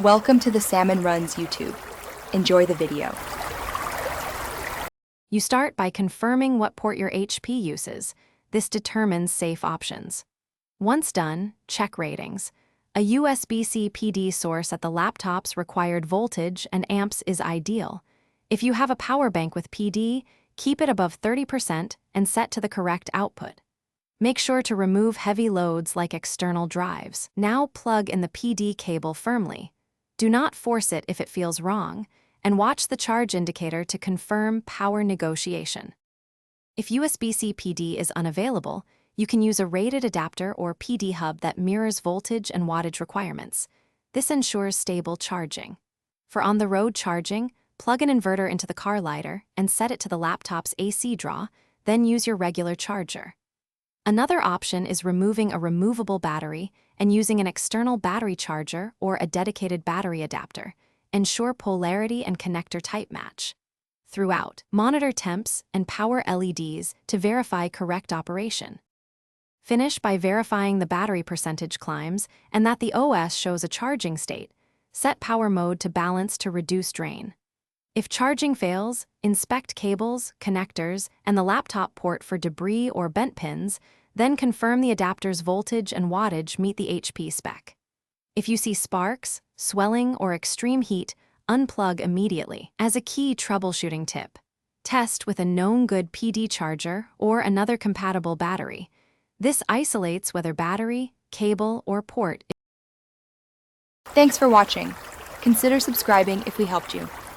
Welcome to the Salmon Runs YouTube. Enjoy the video. You start by confirming what port your HP uses. This determines safe options. Once done, check ratings. A USB-C PD source at the laptop's required voltage and amps is ideal. If you have a power bank with PD, keep it above 30% and set to the correct output. Make sure to remove heavy loads like external drives. Now plug in the PD cable firmly. Do not force it if it feels wrong, and watch the charge indicator to confirm power negotiation. If USB-C PD is unavailable, you can use a rated adapter or PD hub that mirrors voltage and wattage requirements. This ensures stable charging. For on-the-road charging, plug an inverter into the car lighter and set it to the laptop's AC draw, then use your regular charger. Another option is removing a removable battery and using an external battery charger or a dedicated battery adapter. Ensure polarity and connector type match. Throughout, monitor temps and power LEDs to verify correct operation. Finish by verifying the battery percentage climbs and that the OS shows a charging state. Set power mode to balance to reduce drain. If charging fails, inspect cables, connectors, and the laptop port for debris or bent pins, then confirm the adapter's voltage and wattage meet the HP spec. If you see sparks, swelling, or extreme heat, unplug immediately. As a key troubleshooting tip, test with a known good PD charger or another compatible battery. This isolates whether battery, cable, or port. Thanks for watching. Consider subscribing if we helped you.